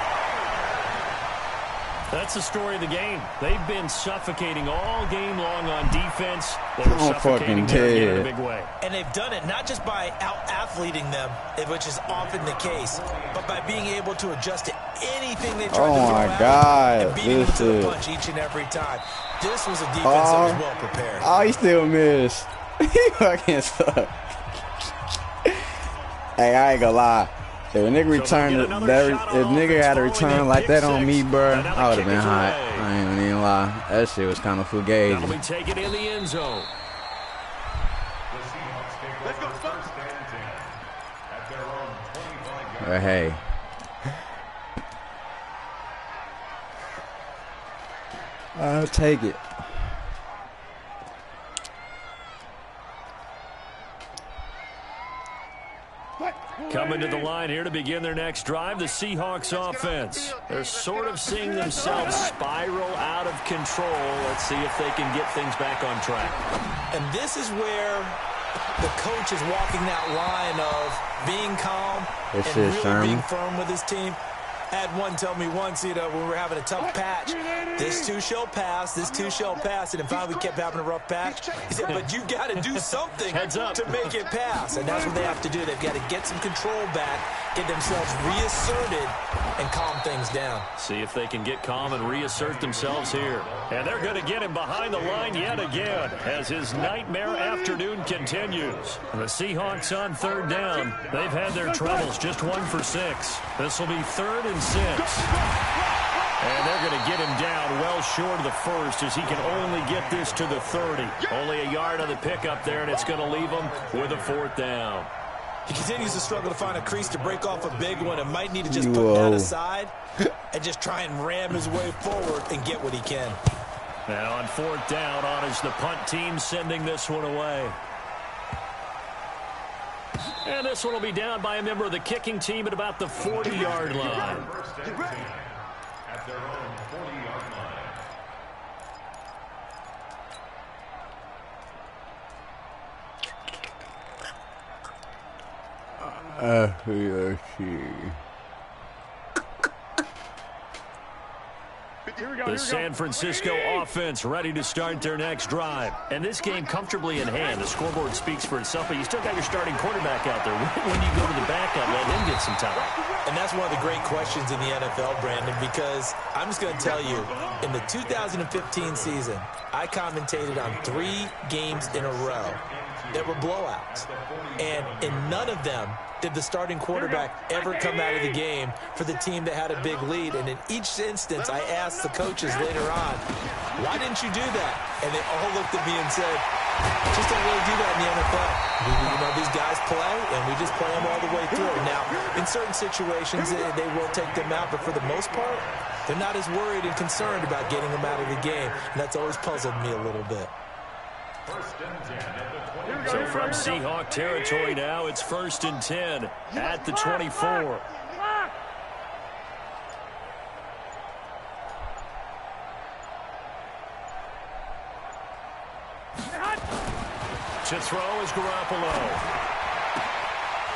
Speaker 1: That's the story of the game. They've been suffocating all game long on defense. They were suffocating there again in a big way.
Speaker 2: And they've done it not just by out-athleting them, which is often the case, but by being able to adjust to anything they try to throw at them and beating them to the punch each and every time. This was a defense that was well prepared.
Speaker 3: Oh, he still missed. He fucking sucked. Hey, I ain't gonna lie. If a nigga returned, if nigga had a return like that on me, bro, I would have been hot. I ain't even lie. That shit was kind of fugazi.
Speaker 1: That'll be taken in the end zone.
Speaker 4: Let's go,
Speaker 3: But hey. I'll take it.
Speaker 1: Coming to the line here to begin their next drive, the Seahawks offense. They're sort of seeing themselves spiral out of control. Let's see if they can get things back on track.
Speaker 2: And this is where the coach is walking that line of being calm and really being firm with his team. I had one tell me once, when we were having a tough patch, this too shall pass, this too shall pass, and then finally we kept having a rough patch. He said, but you got to do something to make it pass, and that's what they have to do. They've got to get some control back, get themselves reasserted, and calm things down.
Speaker 1: See if they can get calm and reassert themselves here. And they're going to get him behind the line yet again as his nightmare afternoon continues. The Seahawks on third down. They've had their troubles, just 1 for 6. This will be 3rd and 6. And they're going to get him down well short of the first as he can only get this to the 30. Only a yard on the pickup there, and it's going to leave him with a 4th down.
Speaker 2: He continues to struggle to find a crease to break off a big one and might need to just put that aside and just try and ram his way forward and get what he can.
Speaker 1: Now on 4th down, on is the punt team sending this one away. And this one will be down by a member of the kicking team at about the 40-yard line.
Speaker 5: At their own 40-yard line.
Speaker 3: Let's see.
Speaker 1: The San Francisco offense ready to start their next drive. And this game comfortably in hand. The scoreboard speaks for itself, but you still got your starting quarterback out there. When you go to the backup, let him get some time.
Speaker 2: And that's one of the great questions in the NFL, Brandon, because I'm just going to tell you, in the 2015 season, I commentated on 3 games in a row that were blowouts. And in none of them did the starting quarterback ever come out of the game for the team that had a big lead. And in each instance, I asked the coaches later on, why didn't you do that? And they all looked at me and said, just don't really do that in the NFL. These guys play, and we just play them all the way through. Now, in certain situations, they will take them out, but for the most part, they're not as worried and concerned about getting them out of the game. And that's always puzzled me a little bit.
Speaker 1: So from Seahawk territory now, it's 1st and 10 at the 24. To throw is Garoppolo.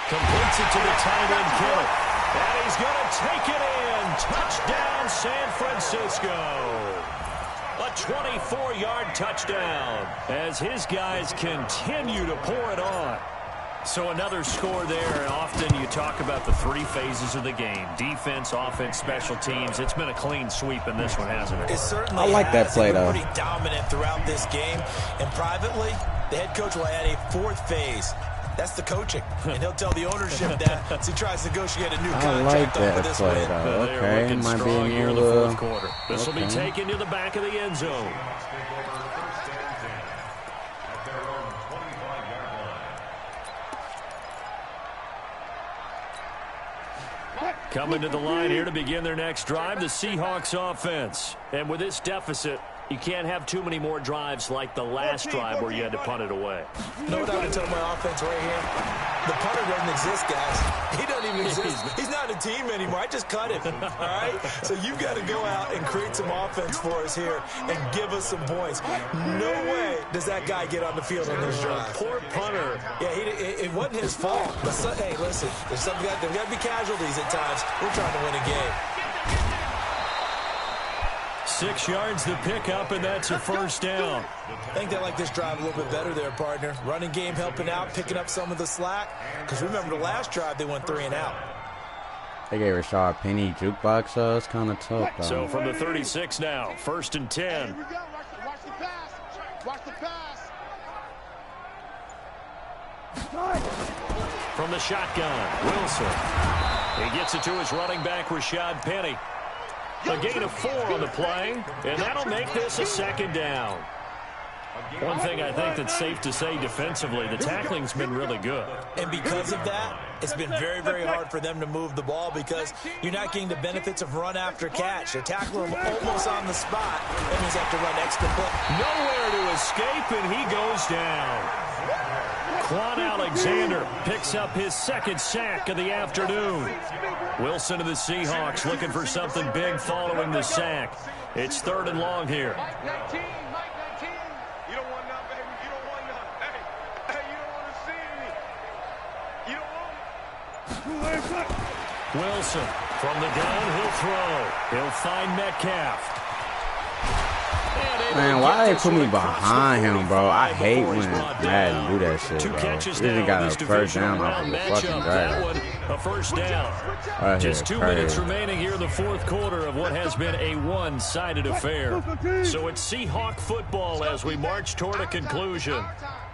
Speaker 1: Completes it to the tight end, Kittle. And he's going to take it in. Touchdown, San Francisco. A 24-yard touchdown as his guys continue to pour it on. So another score there, and often you talk about the 3 phases of the game. Defense, offense, special teams. It's been a clean sweep in this one, hasn't it?
Speaker 2: It certainly
Speaker 3: I like that play, though.
Speaker 2: Pretty dominant throughout this game. And privately, the head coach will add a 4th phase. That's the coaching. And he'll tell the ownership that as he tries to negotiate a new contract over this win.
Speaker 3: Okay,
Speaker 1: they are
Speaker 3: might
Speaker 1: strong
Speaker 3: be
Speaker 1: here in the 4th quarter. This will be
Speaker 3: okay.
Speaker 1: taken to the back of the end zone. Coming to the line here to begin their next drive, the Seahawks offense. And with this deficit, you can't have too many more drives like the last drive where you had to punt it away.
Speaker 2: No what I would tell my offense right here? The punter doesn't exist, guys. He doesn't even exist. He's not a team anymore. I just cut him, all right? So you've got to go out and create some offense for us here and give us some points. No way does that guy get on the field on this drive.
Speaker 1: Poor punter.
Speaker 2: Yeah, it wasn't his fault. But hey, listen, there's got to be casualties at times. We're trying to win a game.
Speaker 1: 6 yards the pickup, and that's a 1st down.
Speaker 2: I think they like this drive a little bit better there, partner. Running game helping out, picking up some of the slack. Because remember, the last drive, they went 3 and out.
Speaker 3: They gave Rashard Penny jukebox, so it's kind of tough, though.
Speaker 1: So from the 36 now, 1st and 10.
Speaker 4: Here we go. Watch the pass. Watch the pass.
Speaker 1: From the shotgun, Wilson. He gets it to his running back, Rashard Penny. A gain of 4 on the play, and that'll make this a 2nd down. One thing I think that's safe to say defensively, the tackling's been really good.
Speaker 2: And because of that, it's been very, very hard for them to move the ball because you're not getting the benefits of run after catch. They're tackling him almost on the spot. That means they have to run extra play.
Speaker 1: Nowhere to escape, and he goes down. Quan Alexander picks up his 2nd sack of the afternoon. Wilson of the Seahawks looking for something big following the sack. It's 3rd and long here.
Speaker 4: Mike 19. You don't want none, baby. You don't want none. Hey, you don't want to see me. You don't want it.
Speaker 1: Wilson From the gun, he'll throw. He'll find Metcalf.
Speaker 3: Man, why they put me behind him, bro? I hate when Madden do that shit, bro. He got a first down off of the fucking driver.
Speaker 1: A first down.
Speaker 3: Right
Speaker 1: Just
Speaker 3: here,
Speaker 1: 2 minutes remaining here in the fourth quarter of what has been a one-sided affair. So it's Seahawk football as we march toward a conclusion.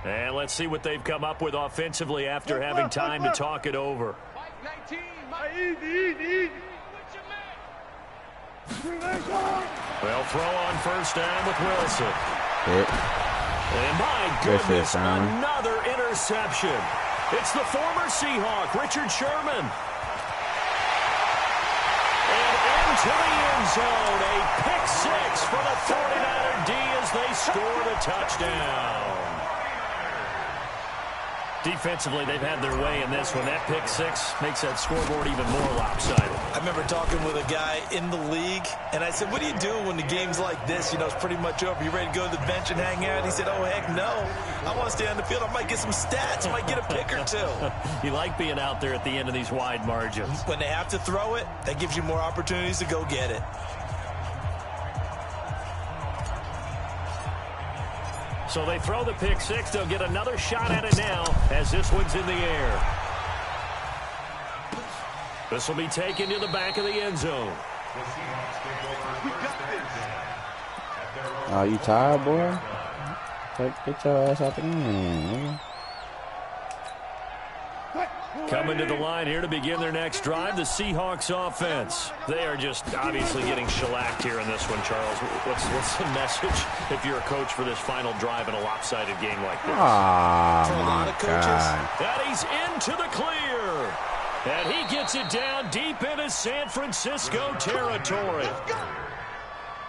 Speaker 1: And let's see what they've come up with offensively after having time to talk it over. They'll throw on first down with Wilson. And my goodness, another interception. It's the former Seahawk, Richard Sherman. And into the end zone, a pick six for the 49er D as they score the touchdown. Defensively, they've had their way in this one. That pick six makes that scoreboard even more lopsided.
Speaker 2: I remember talking with a guy in the league, and I said, what do you do when the game's like this? You know, it's pretty much over. You ready to go to the bench and hang out? He said, oh, heck no. I want to stay on the field. I might get some stats. I might get a pick or two.
Speaker 1: You like being out there at the end of these wide margins.
Speaker 2: When they have to throw it, that gives you more opportunities to go get it.
Speaker 1: So they throw the pick six. They'll get another shot at it now as this one's in the air. This will be taken to the back of the end zone.
Speaker 3: Oh, you tired, boy? Get your ass out the game.
Speaker 1: Coming to the line here to begin their next drive, the Seahawks offense. They are just obviously getting shellacked here in this one, Charles. What's the message if you're a coach for this final drive in a lopsided game like this?
Speaker 3: Oh, my God.
Speaker 1: And he's into the clear. And he gets it down deep into San Francisco territory.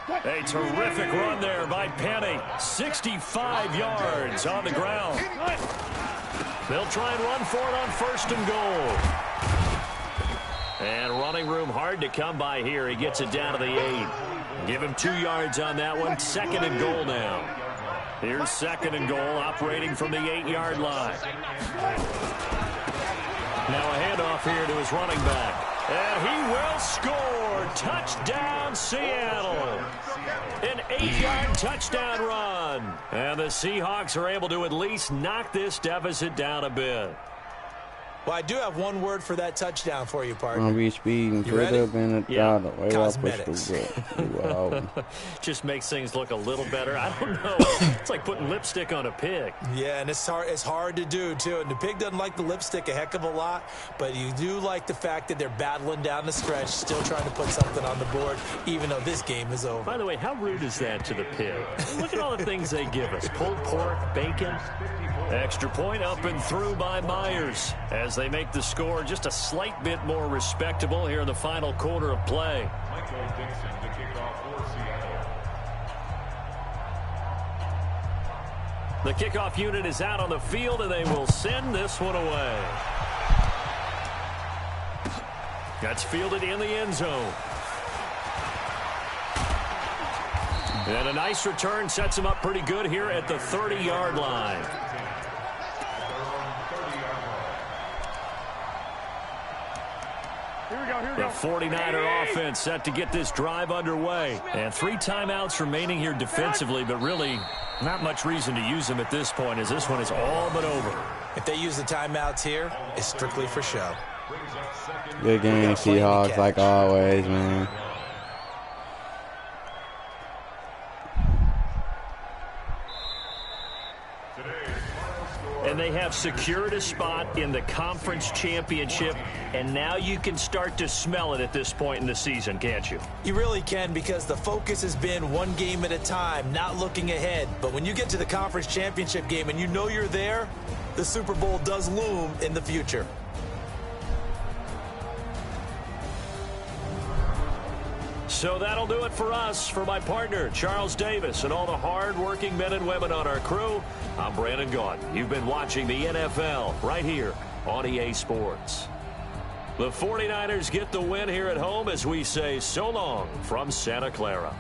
Speaker 1: A terrific run there by Penny. 65 yards on the ground. They'll try and run for it on first and goal. And running room hard to come by here. He gets it down to the 8. Give him 2 yards on that one. Second and goal now. Here's second and goal, operating from the 8-yard line. Now a handoff here to his running back. And he will score. Touchdown, Seattle. An 8-yard touchdown run. And the Seahawks are able to at least knock this deficit down a bit.
Speaker 2: Well, I do have one word for that touchdown for you, partner.
Speaker 3: I'll be speeding.
Speaker 2: You ready?
Speaker 3: Cosmetics.
Speaker 1: Just makes things look a little better. I don't know. It's like putting lipstick on a pig.
Speaker 2: Yeah, and it's hard to do, too. And the pig doesn't like the lipstick a heck of a lot, but you do like the fact that they're battling down the stretch, still trying to put something on the board, even though this game is over.
Speaker 1: By the way, how rude is that to the pig? Look at all the things they give us. Pulled pork, bacon. Extra point up and through by Myers as they make the score just a slight bit more respectable here in the final quarter of play. The kickoff unit is out on the field, and they will send this one away. That's fielded in the end zone. And a nice return sets him up pretty good here at the 30-yard line. The 49er offense set to get this drive underway. And 3 timeouts remaining here defensively, but really not much reason to use them at this point as this one is all but over.
Speaker 2: If they use the timeouts here, it's strictly for show.
Speaker 3: Good game, Seahawks, like always, man.
Speaker 1: And they have secured a spot in the conference championship, and now you can start to smell it at this point in the season, can't you?
Speaker 2: You really can, because the focus has been one game at a time, not looking ahead. But when you get to the conference championship game and you know you're there, the Super Bowl does loom in the future.
Speaker 1: So that'll do it for us. For my partner, Charles Davis, and all the hard-working men and women on our crew, I'm Brandon Gaudin. You've been watching the NFL right here on EA Sports. The 49ers get the win here at home as we say so long from Santa Clara.